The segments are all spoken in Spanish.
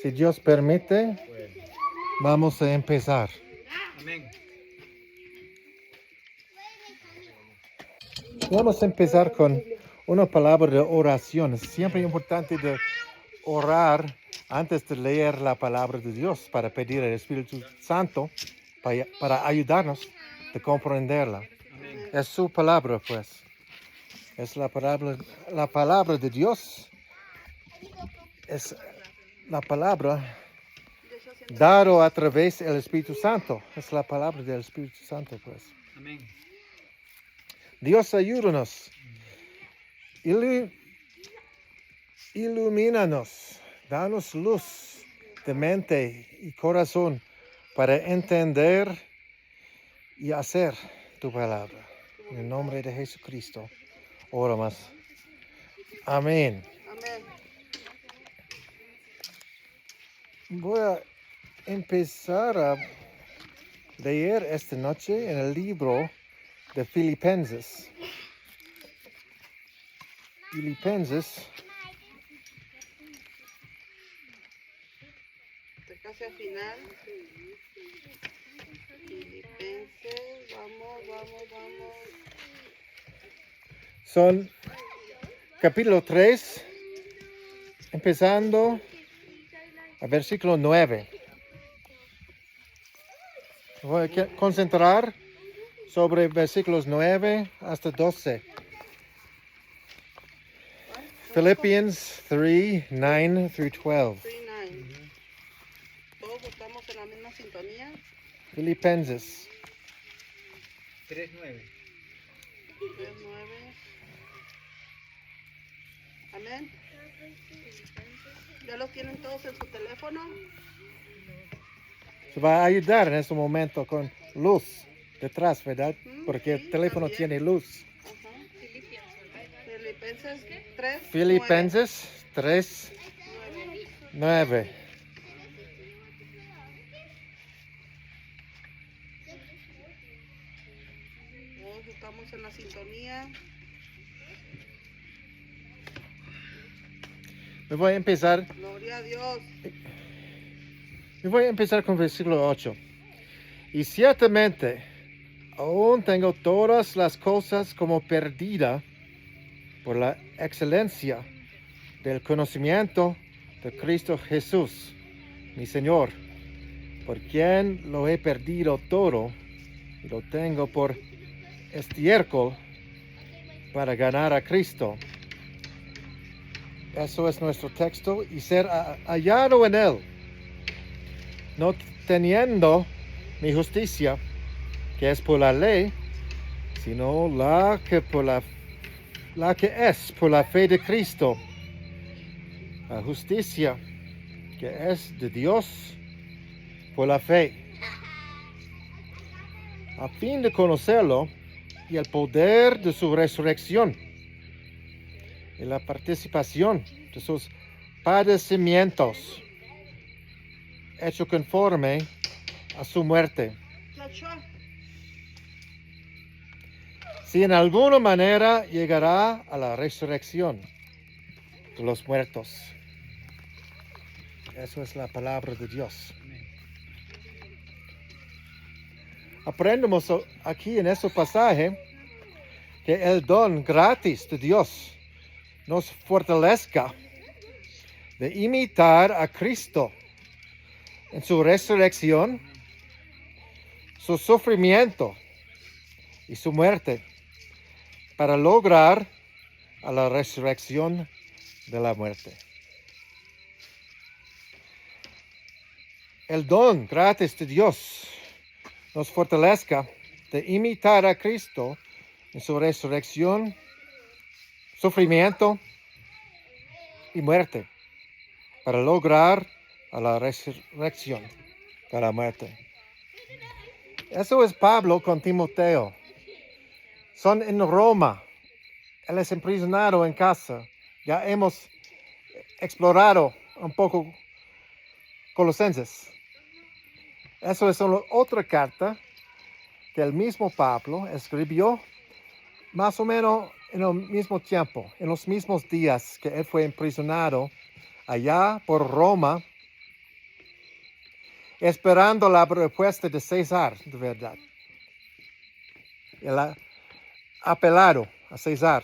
Si Dios permite, vamos a empezar. Amén. Vamos a empezar con una palabra de oración. Es siempre importante de orar antes de leer la palabra de Dios para pedir al Espíritu Santo para ayudarnos a comprenderla. Amén. Es su palabra, pues. Es la palabra de Dios. Es la palabra dado a través del Espíritu Santo. Es la palabra del Espíritu Santo, pues. Amén. Dios, ayúdanos. Ilumínanos. Danos luz de mente y corazón para entender y hacer tu palabra. En el nombre de Jesucristo, oramos. Amén. Amén. Voy a empezar a leer esta noche en el libro de Filipenses. Filipenses, Casi al final. Filipenses, vamos. son capítulo 3, empezando a versículo 9. Voy a concentrar sobre versículos 9 hasta 12. Philippians 3, 9 through 12. 39. Todos estamos en la misma sintonía. Filipenses. 3:9. 3:9. Amén. ¿Ya lo tienen todos en su teléfono? Se va a ayudar en este momento con luz detrás, ¿verdad? Porque Sí, el teléfono también. tiene luz. Ajá. Filipenses 3. Filipenses 3, 9. Todos estamos en la sintonía. Me voy a empezar Gloria a Dios. con versículo 8. Y ciertamente aún tengo todas las cosas como perdida por la excelencia del conocimiento de Cristo Jesús, mi Señor, por quien lo he perdido todo y lo tengo por estiércol para ganar a Cristo. Eso es nuestro texto, y ser hallado en él, no teniendo mi justicia, que es por la ley, sino la que es por la fe de Cristo, la justicia que es de Dios por la fe, a fin de conocerlo y el poder de su resurrección y la participación de sus padecimientos, hecho conforme a su muerte, si en alguna manera llegará a la resurrección de los muertos. Eso es la palabra de Dios. Aprendemos aquí en este pasaje que el don gratis de Dios nos fortalezca de imitar a Cristo en su resurrección, su sufrimiento y su muerte, para lograr a la resurrección de la muerte. El don gratis de Dios nos fortalezca de imitar a Cristo en su resurrección, sufrimiento y muerte, para lograr a la resurrección de la muerte. Eso es Pablo con Timoteo. Son en Roma. Él es aprisionado en casa. Ya hemos explorado un poco Colosenses. Eso es solo otra carta que el mismo Pablo escribió más o menos en el mismo tiempo, en los mismos días que él fue aprisionado allá por Roma esperando la respuesta de César, de verdad. Él ha apelado a César,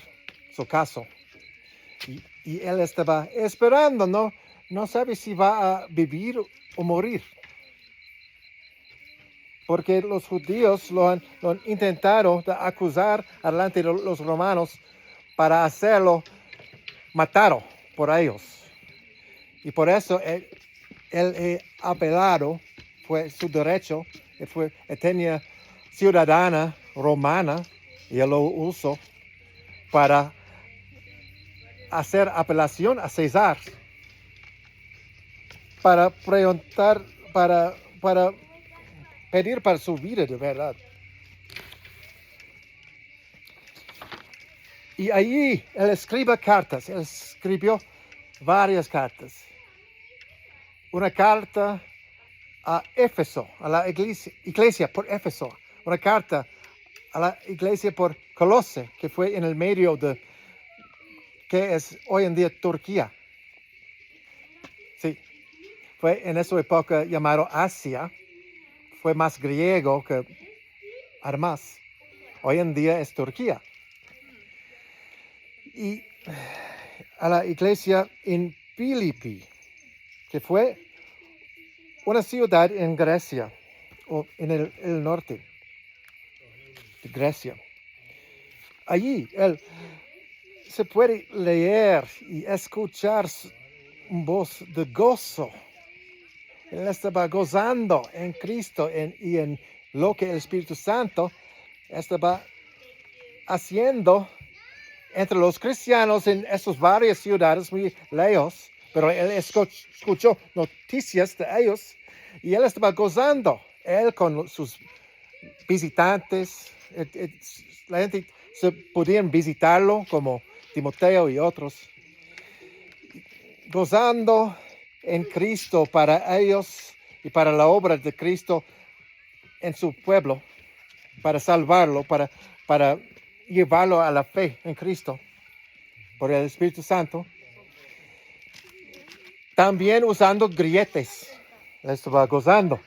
su caso. Y él estaba esperando, no sabe si va a vivir o morir. Porque los judíos lo han intentado de acusar delante de los romanos para hacerlo matado por ellos. Y por eso él apelado, fue su derecho, él tenía ciudadana romana y él lo usó para hacer apelación a César, para preguntar, para pedir para su vida de verdad. Y allí él escribe cartas, él escribió varias cartas. Una carta a Éfeso, a la iglesia por Éfeso. Una carta a la iglesia por Colose, que fue en el medio de, que es hoy en día Turquía. Sí, fue en esa época llamado Asia. Fue más griego que además. Hoy en día es Turquía. Y a la iglesia en Filipi, que fue una ciudad en Grecia, o en el norte de Grecia. Allí él se puede leer y escuchar una voz de gozo. Él estaba gozando en Cristo y en lo que el Espíritu Santo estaba haciendo entre los cristianos en esas varias ciudades muy lejos, pero él escuchó noticias de ellos y él estaba gozando, él con sus visitantes, la gente se podían visitarlo como Timoteo y otros, gozando en Cristo para ellos y para la obra de Cristo en su pueblo, para salvarlo, para llevarlo a la fe en Cristo por el Espíritu Santo. También usando grilletes, estaba gozando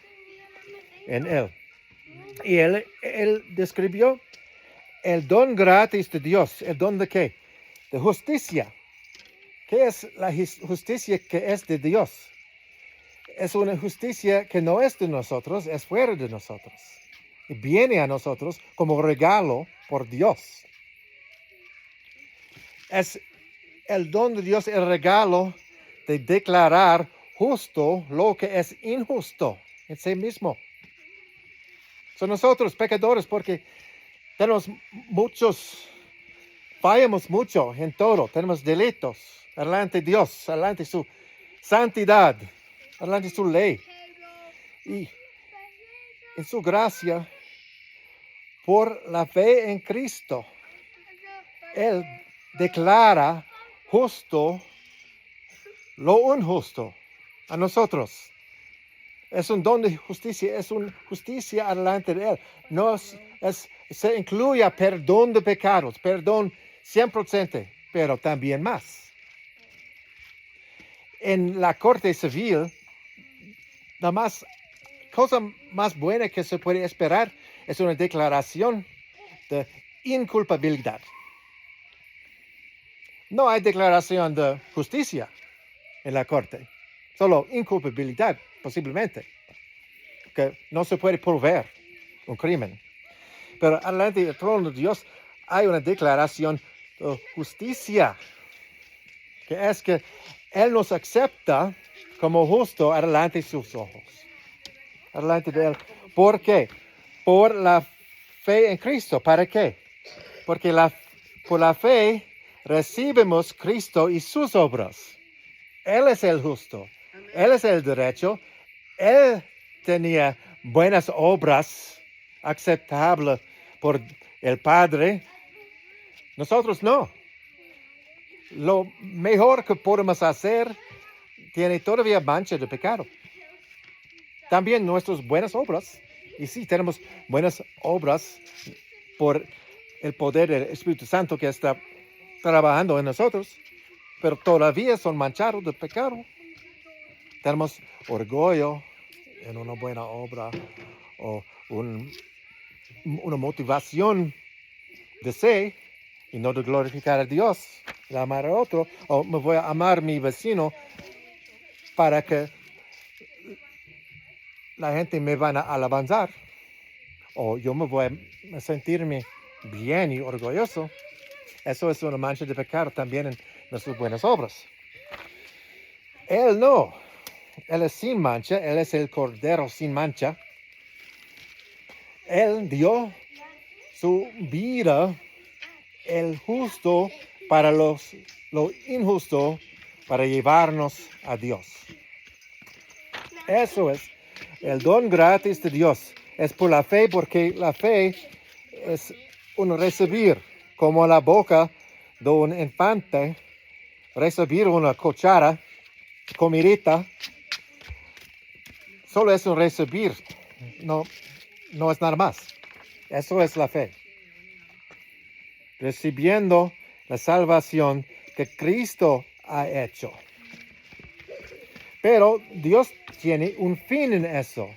en él. Y él describió el don gratis de Dios. ¿El don de qué? De justicia. ¿Qué es la justicia que es de Dios? Es una justicia que no es de nosotros, es fuera de nosotros. Y viene a nosotros como regalo por Dios. Es el don de Dios, el regalo de declarar justo lo que es injusto en sí mismo. Son nosotros pecadores porque tenemos fallamos mucho en todo, tenemos delitos delante de Dios, delante de su santidad, delante de su ley. Y en su gracia, por la fe en Cristo, Él declara justo lo injusto a nosotros. Es un don de justicia, es una justicia delante de Él. Se incluye perdón de pecados, perdón 100%, pero también más. En la corte civil, la cosa más buena que se puede esperar es una declaración de inculpabilidad. No hay declaración de justicia en la corte, solo inculpabilidad, posiblemente, que no se puede probar un crimen. Pero delante del trono de Dios hay una declaración de justicia, que es que Él nos acepta como justo delante de sus ojos, delante de Él. ¿Por qué? Por la fe en Cristo. ¿Para qué? Porque por la fe recibimos Cristo y sus obras. Él es el justo. Él es el derecho. Él tenía buenas obras aceptables por el Padre. Nosotros no. Lo mejor que podemos hacer tiene todavía mancha de pecado. También nuestras buenas obras. Y sí, tenemos buenas obras por el poder del Espíritu Santo que está trabajando en nosotros, pero todavía son manchados de pecado. Tenemos orgullo, en una buena obra o una motivación de ser y no de glorificar a Dios, de amar a otro, o me voy a amar a mi vecino para que la gente me van a alabanzar, o yo me voy a sentirme bien y orgulloso. Eso es una mancha de pecado también en nuestras buenas obras. Él no. Él es sin mancha. Él es el Cordero sin mancha. Él dio su vida, el justo para lo injusto, para llevarnos a Dios. Eso es el don gratis de Dios. Es por la fe, porque la fe es un recibir, como la boca de un infante, recibir una cuchara, comidita, solo es un recibir, no es nada más. Eso es la fe. Recibiendo la salvación que Cristo ha hecho. Pero Dios tiene un fin en eso.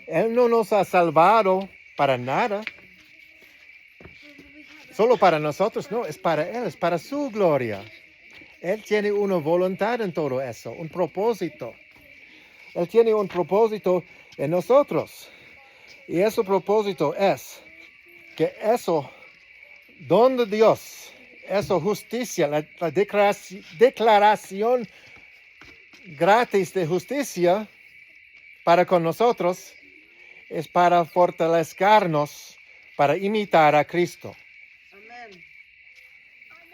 Él no nos ha salvado para nada. Solo para nosotros, no, es para Él, es para su gloria. Él tiene una voluntad en todo eso, un propósito. Él tiene un propósito en nosotros. Y ese propósito es que eso, don de Dios, esa justicia, la declaración gratis de justicia para con nosotros, es para fortalecernos, para imitar a Cristo. Amén.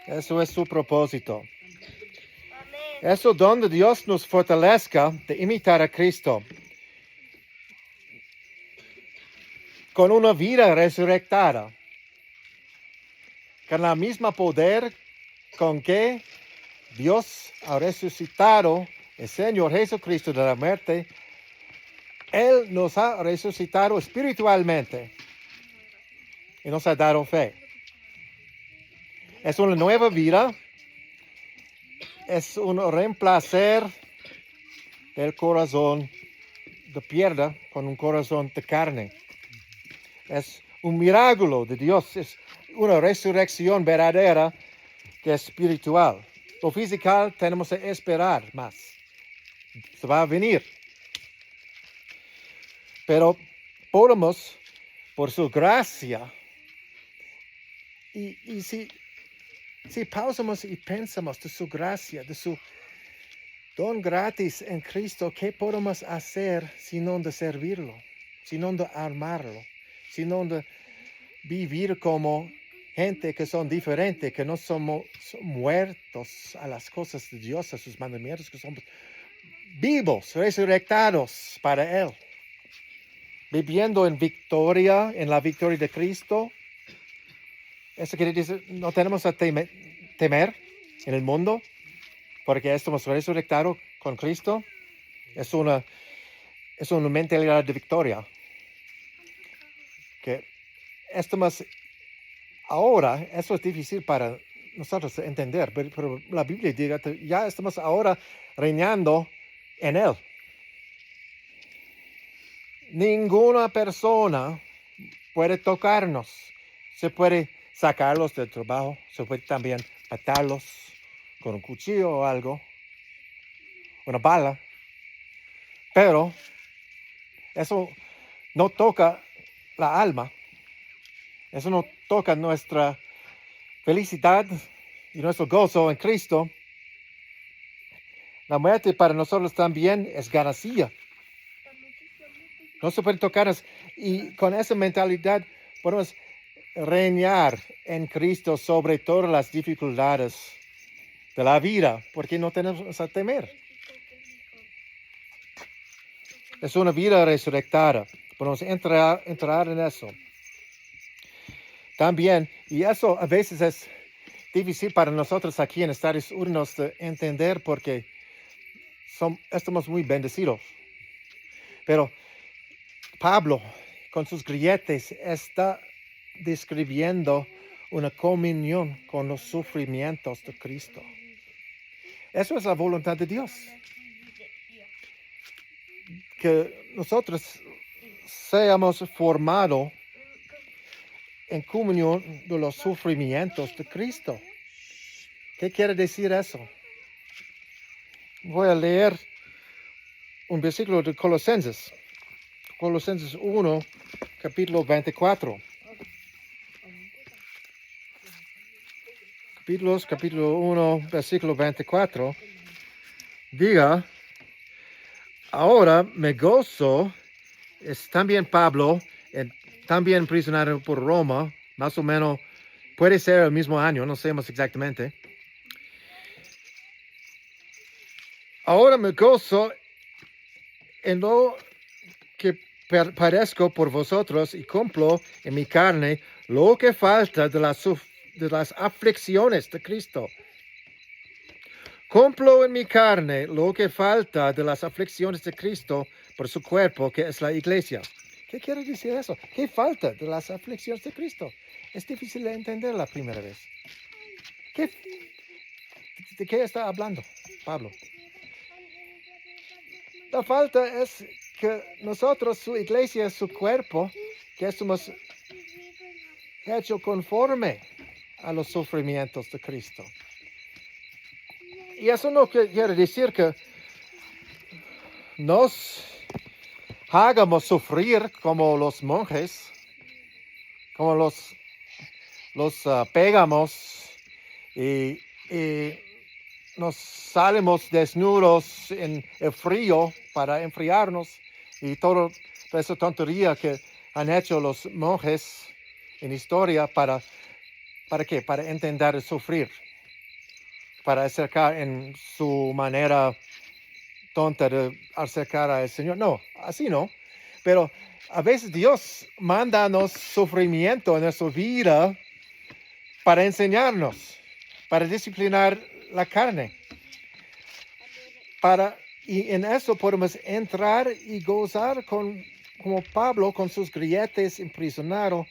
Eso es su propósito. Eso donde Dios nos fortalezca de imitar a Cristo. Con una vida resurrectada. Con la misma poder con que Dios ha resucitado el Señor Jesucristo de la muerte. Él nos ha resucitado espiritualmente. Y nos ha dado fe. Es una nueva vida. Es un reemplazar del corazón de piedra con un corazón de carne. Es un milagro de Dios. Es una resurrección verdadera que es espiritual. Lo físico tenemos que esperar más. Se va a venir. Pero podemos, por su gracia, y si pausamos y pensamos de su gracia, de su don gratis en Cristo, ¿qué podemos hacer sino de servirlo, sino de amarlo, sino de vivir como gente que son diferentes, que no somos muertos a las cosas de Dios, a sus mandamientos, que somos vivos, resurrectados para Él, viviendo en victoria, en la victoria de Cristo? Eso quiere decir, no tenemos que temer en el mundo, porque estamos resucitados con Cristo. Es una mentalidad de victoria. Que estamos ahora, eso es difícil para nosotros entender, pero la Biblia dice que ya estamos ahora reinando en Él. Ninguna persona puede tocarnos. Se puede sacarlos del trabajo, se puede también matarlos con un cuchillo o algo, una bala. Pero eso no toca la alma. Eso no toca nuestra felicidad y nuestro gozo en Cristo. La muerte para nosotros también es ganancia. No se puede tocarnos. Y con esa mentalidad podemos reinar en Cristo sobre todas las dificultades de la vida, porque no tenemos a temer. Es una vida resucitada. Podemos entrar en eso. También, y eso a veces es difícil para nosotros aquí en Estados Unidos de entender porque estamos muy bendecidos. Pero Pablo, con sus grilletes, está describiendo una comunión con los sufrimientos de Cristo. Eso es la voluntad de Dios. que nosotros seamos formados en comunión de los sufrimientos de Cristo. ¿Qué quiere decir eso? Voy a leer un versículo de Colosenses. Colosenses 1, capítulo 24. Capítulo 1, versículo 24. Diga, ahora me gozo, es también Pablo, también prisionero por Roma, más o menos, puede ser el mismo año, no sabemos exactamente. Ahora me gozo en lo que padezco por vosotros y cumplo en mi carne lo que falta de las aflicciones de Cristo. Cumplo en mi carne lo que falta de las aflicciones de Cristo por su cuerpo, que es la iglesia. ¿Qué quiere decir eso? ¿Qué falta de las aflicciones de Cristo? Es difícil de entender la primera vez. ¿De qué está hablando Pablo? La falta es que nosotros, su iglesia, su cuerpo, que somos hechos conforme a los sufrimientos de Cristo. Y eso no quiere decir que nos hagamos sufrir como los monjes, como los pegamos y nos salimos desnudos en el frío para enfriarnos y toda esa tontería que han hecho los monjes en historia ¿para qué? Para entender sufrir, para acercar en su manera tonta de acercar al Señor. No, así no. Pero a veces Dios mándanos sufrimiento en nuestra vida para enseñarnos, para disciplinar la carne. Y en eso podemos entrar y gozar como Pablo con sus grilletes imprisionados.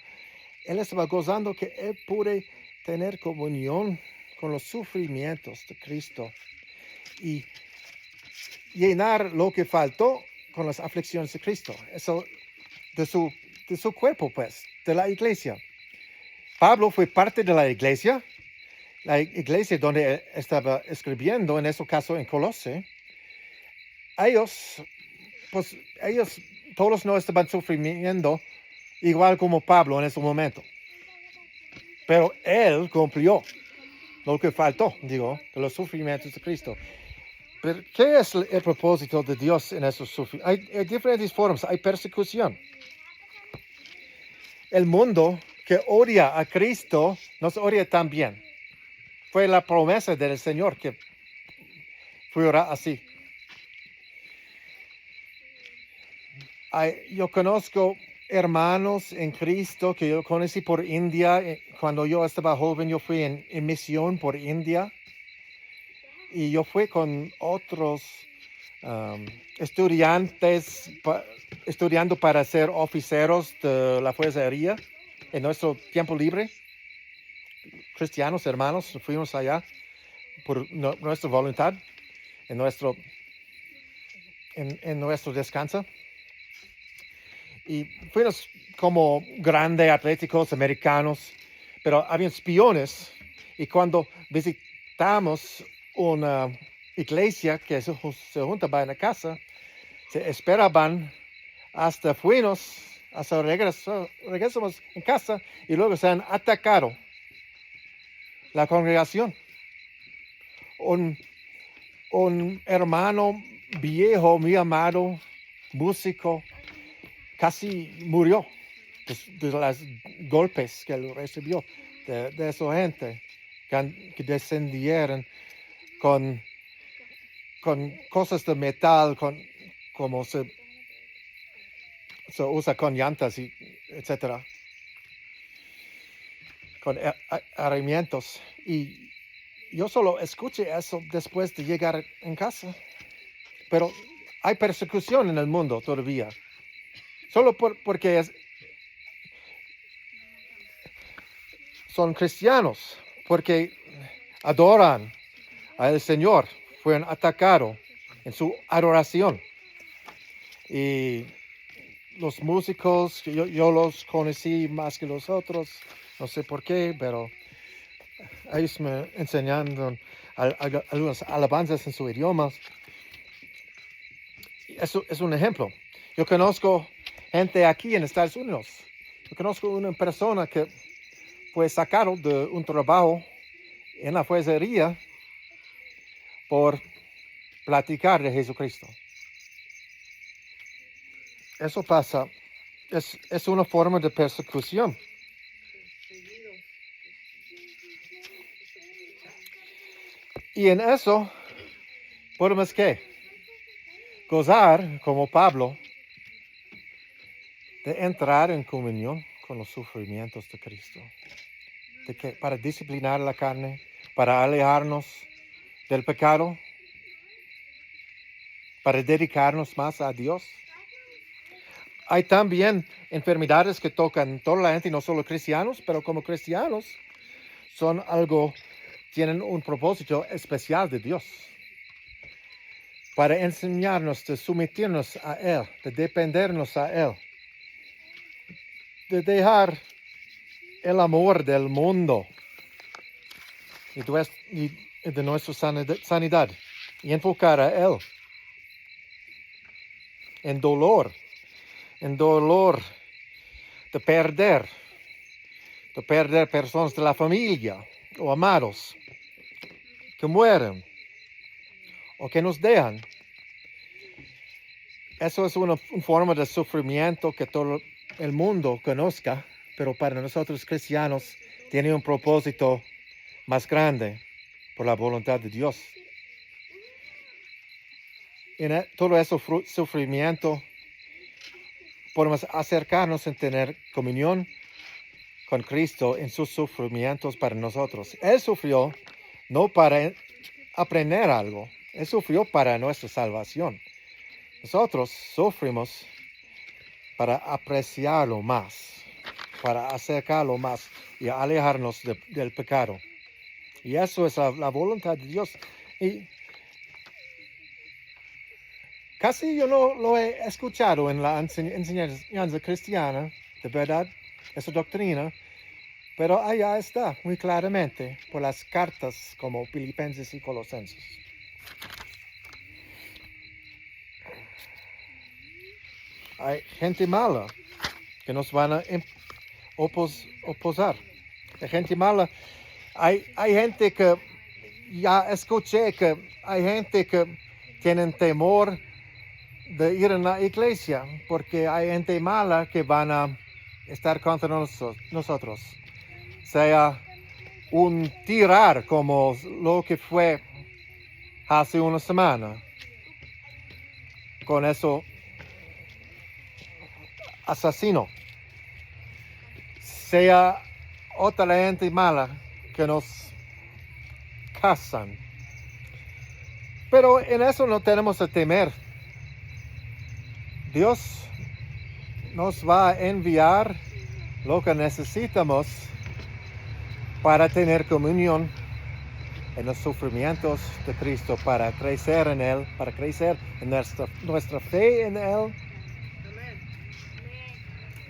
Él estaba gozando que él puede tener comunión con los sufrimientos de Cristo y llenar lo que faltó con las aflicciones de Cristo. Eso de su cuerpo, pues, de la iglesia. Pablo fue parte de la iglesia donde él estaba escribiendo, en ese caso en Colosé. Ellos todos no estaban sufriendo igual como Pablo en ese momento. Pero él cumplió lo que faltó, de los sufrimientos de Cristo. Pero, ¿qué es el propósito de Dios en esos sufrimientos? Hay diferentes formas. Hay persecución. El mundo que odia a Cristo nos odia también. Fue la promesa del Señor que fuera así. Yo conozco hermanos en Cristo que yo conocí por India. Cuando yo estaba joven, yo fui en misión por India. Y yo fui con otros estudiantes estudiando para ser oficiales de la Fuerza Aérea en nuestro tiempo libre. Cristianos, hermanos, fuimos allá por nuestra voluntad, en nuestro descanso. Y fuimos como grandes atléticos americanos, pero había espiones. Y cuando visitamos una iglesia que se juntaba en la casa, se esperaban hasta regresamos en casa y luego se han atacado la congregación. Un hermano viejo, muy amado, músico, casi murió de los golpes que él recibió de esa gente que descendieron con cosas de metal, como se usa con llantas, etc. Con herramientas. Y yo solo escuché eso después de llegar en casa. Pero hay persecución en el mundo todavía. Solo porque son cristianos, porque adoran al Señor, fueron atacados en su adoración. Y los músicos, yo los conocí más que los otros, no sé por qué, pero ellos me enseñaron algunas alabanzas en su idioma. Eso es un ejemplo. Yo conozco gente aquí en Estados Unidos. Yo conozco una persona que fue sacado de un trabajo en la fuerzería por platicar de Jesucristo. Eso pasa. Es una forma de persecución. Y en eso podemos ¿qué? Gozar, como Pablo, de entrar en comunión con los sufrimientos de Cristo. ¿De qué? Para disciplinar la carne, para alejarnos del pecado, para dedicarnos más a Dios. Hay también enfermedades que tocan toda la gente, no solo cristianos, pero como cristianos tienen un propósito especial de Dios. Para enseñarnos de someternos a Él, de dependernos a Él, de dejar el amor del mundo y de nuestra sanidad y enfocar a Él en dolor de perder personas de la familia o amados que mueren o que nos dejan. Eso es una forma de sufrimiento que todo el mundo conozca, pero para nosotros cristianos tiene un propósito más grande por la voluntad de Dios. En todo ese sufrimiento podemos acercarnos en tener comunión con Cristo en sus sufrimientos para nosotros. Él sufrió no para aprender algo, Él sufrió para nuestra salvación. Nosotros sufrimos para apreciarlo más, para acercarlo más y alejarnos del pecado. Y eso es la voluntad de Dios. Y casi yo no lo he escuchado en la enseñanza cristiana, de verdad, esa doctrina, pero allá está, muy claramente, por las cartas como Filipenses y Colosenses. Hay gente mala que nos van a oposar. Hay gente mala. Hay gente que, ya escuché que hay gente que tienen temor de ir en la iglesia porque hay gente mala que van a estar contra nosotros. Sea un tirar como lo que fue hace una semana. Con eso asesino. Sea otra gente mala que nos casan. Pero en eso no tenemos que temer. Dios nos va a enviar lo que necesitamos para tener comunión en los sufrimientos de Cristo, para crecer en Él, para crecer en nuestra fe en Él,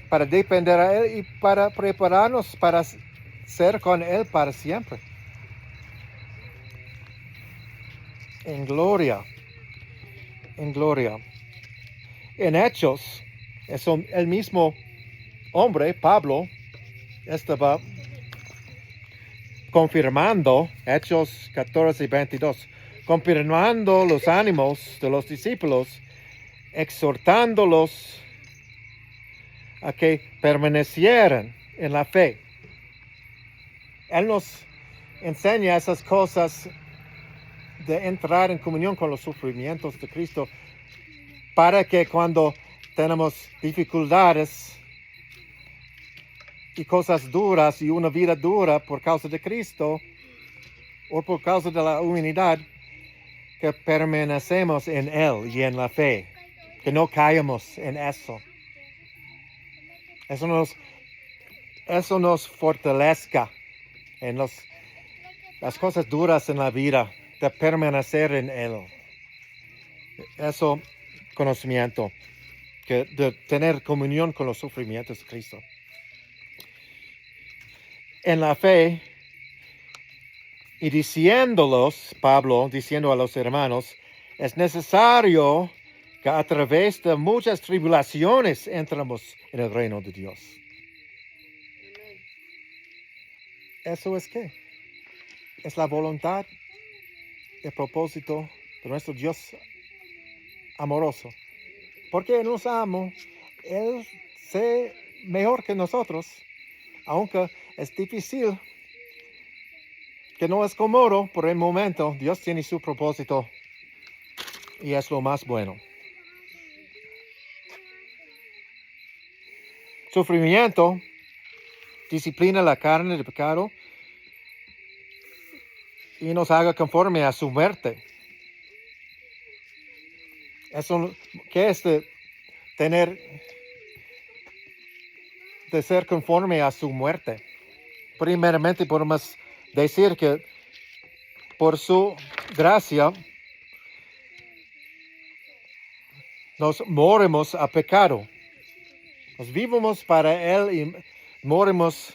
para depender a Él y para prepararnos para ser con Él para siempre. En gloria, en gloria. En Hechos, el mismo hombre, Pablo, estaba confirmando, Hechos 14 y 22, confirmando los ánimos de los discípulos, exhortándolos a que permanecieran en la fe. Él nos enseña esas cosas de entrar en comunión con los sufrimientos de Cristo para que cuando tenemos dificultades y cosas duras y una vida dura por causa de Cristo o por causa de la humanidad, que permanecemos en Él y en la fe, que no caemos en eso. Eso nos fortalezca en las cosas duras en la vida, de permanecer en Él. Eso, conocimiento. de tener comunión con los sufrimientos de Cristo. En la fe, y Pablo diciendo a los hermanos, es necesario que a través de muchas tribulaciones entremos en el reino de Dios. Amén. ¿Eso es qué? Es la voluntad, el propósito de nuestro Dios amoroso. Porque Él nos ama, Él sé mejor que nosotros, aunque es difícil, que no es cómodo por el momento. Dios tiene su propósito y es lo más bueno. Sufrimiento disciplina la carne de pecado y nos haga conforme a su muerte. ¿Qué es de ser conforme a su muerte? Primeramente podemos decir que por su gracia nos morimos a pecado. Nos vivimos para Él y morimos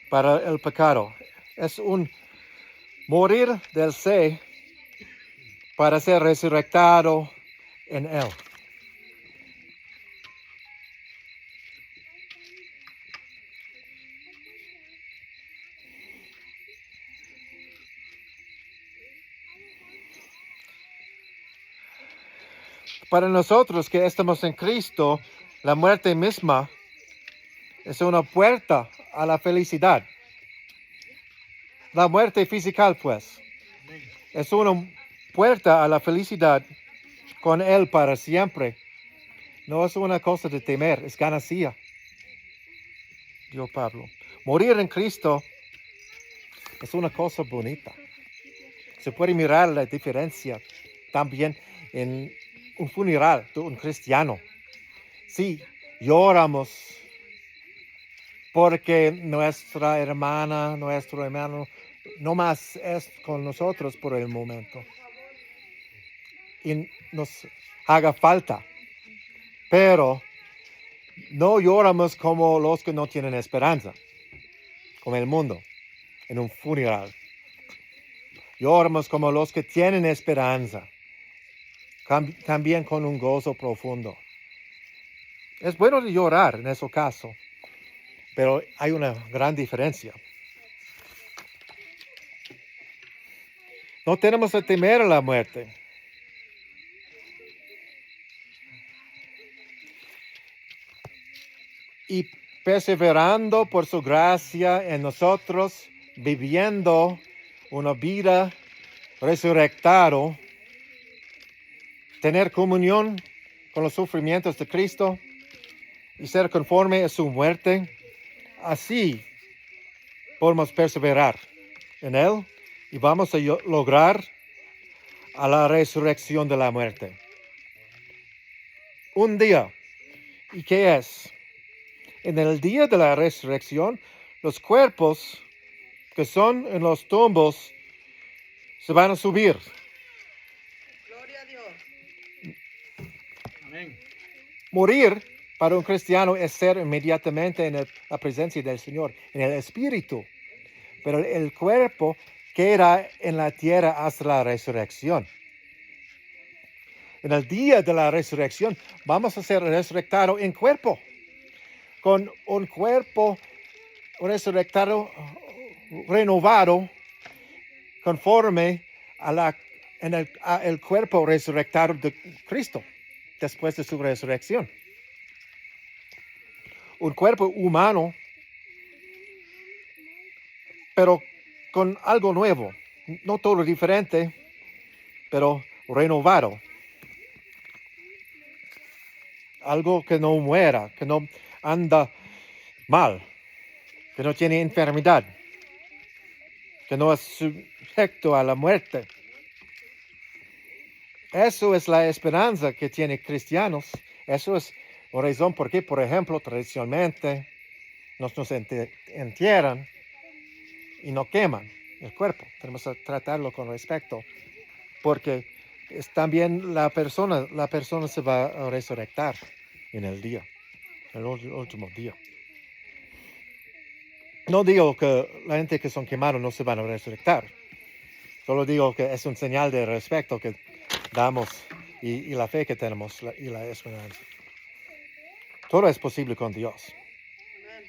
para el pecado. Es un morir del ser para ser resucitado en Él. Para nosotros que estamos en Cristo, la muerte misma es una puerta a la felicidad. La muerte física, pues, es una puerta a la felicidad con Él para siempre. No es una cosa de temer, es ganancia. Dios Pablo. Morir en Cristo es una cosa bonita. Se puede mirar la diferencia también en un funeral de un cristiano. Sí, lloramos porque nuestra hermana, nuestro hermano, no más es con nosotros por el momento. Y nos haga falta. Pero no lloramos como los que no tienen esperanza, como el mundo, en un funeral. Lloramos como los que tienen esperanza, también con un gozo profundo. Es bueno de llorar en ese caso, pero hay una gran diferencia. No tenemos que temer a la muerte. Y perseverando por su gracia en nosotros, viviendo una vida resucitado, tener comunión con los sufrimientos de Cristo y ser conforme a su muerte, así podemos perseverar en Él y vamos a lograr a la resurrección de la muerte. Un día. ¿Y qué es? En el día de la resurrección, los cuerpos que son en los tumbos se van a subir. Gloria a Dios. Amén. Morir para un cristiano es ser inmediatamente en la presencia del Señor, en el Espíritu. Pero el cuerpo queda en la tierra hasta la resurrección. En el día de la resurrección vamos a ser resucitados en cuerpo, con un cuerpo resucitado, renovado, conforme a el cuerpo resucitado de Cristo, después de su resurrección. Un cuerpo humano, pero con algo nuevo, no todo diferente, pero renovado. Algo que no muera, que no anda mal, que no tiene enfermedad, que no es sujeto a la muerte. Eso es la esperanza que tienen cristianos. Eso es la razón por qué, por ejemplo, tradicionalmente nos entierran y no queman el cuerpo. Tenemos que tratarlo con respeto, porque es también la persona se va a resurrectar en el día, el último día. No digo que la gente que son quemados no se van a resurrectar. Solo digo que es un señal de respeto que damos y la fe que tenemos y la esperanza. Todo es posible con Dios. Amén.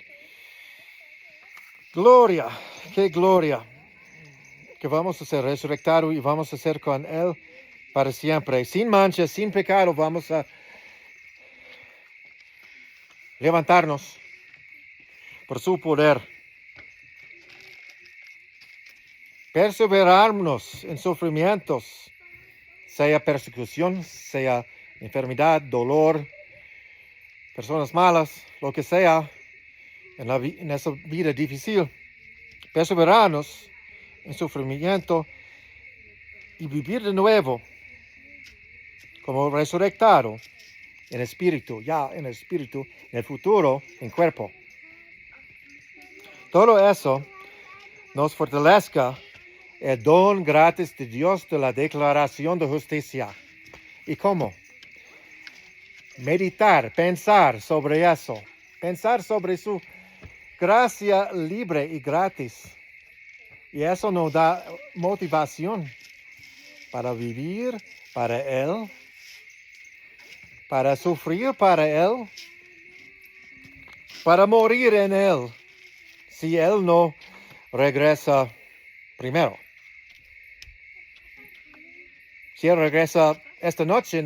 Gloria, qué gloria. Que vamos a ser resurrectados y vamos a ser con Él para siempre. Sin mancha, sin pecado, vamos a levantarnos por su poder. Perseverarnos en sufrimientos, sea persecución, sea enfermedad, dolor, personas malas, lo que sea, en esa vida difícil. Perseverarnos en sufrimiento y vivir de nuevo como resucitado en espíritu, ya en espíritu, en el futuro, en cuerpo. Todo eso nos fortalezca el don gratis de Dios de la declaración de justicia. ¿Y cómo? Meditar, pensar sobre eso, pensar sobre su gracia libre y gratis. Y eso nos da motivación para vivir para Él, para sufrir para Él, para morir en Él, si Él no regresa primero. Si Él regresa esta noche,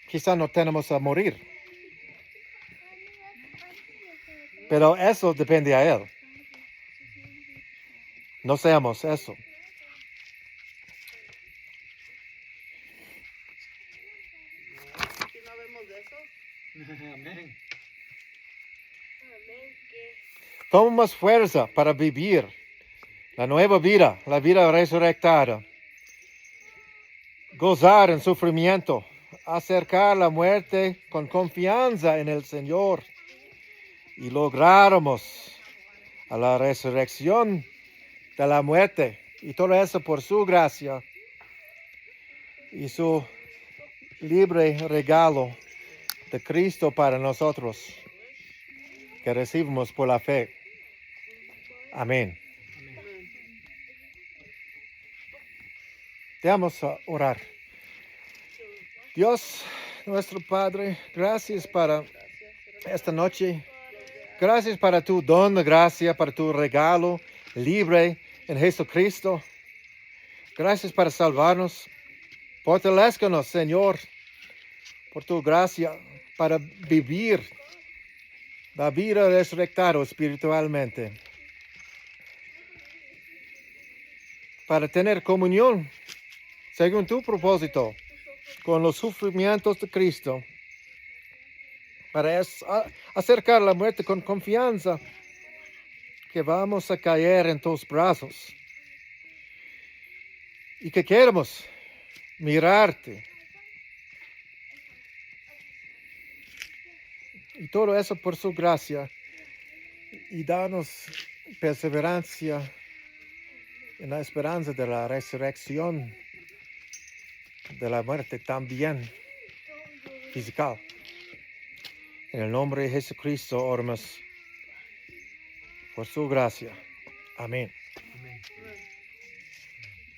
quizá no tenemos a morir. Pero eso depende a Él. No seamos eso. Si no vemos de eso, Amén. Tomemos fuerza para vivir la nueva vida, la vida resucitada. Gozar en sufrimiento, acercar la muerte con confianza en el Señor y lograremos a la resurrección de la muerte y todo eso por su gracia y su libre regalo de Cristo para nosotros que recibimos por la fe. Amén. amén. Vamos a orar. Dios, nuestro Padre, gracias para esta noche. Gracias para tu don de gracia, para tu regalo libre en Jesucristo. Gracias para salvarnos. Fortalézcanos, Señor, por tu gracia, para vivir la vida resucitada espiritualmente. Para tener comunión, según tu propósito, con los sufrimientos de Cristo. Para acercar la muerte con confianza, que vamos a caer en tus brazos. Y que queremos mirarte. Y todo eso por su gracia. Y darnos perseverancia en la esperanza de la resurrección de la muerte también física. En el nombre de Jesucristo oramos por su gracia. Amén. Amén. Amén.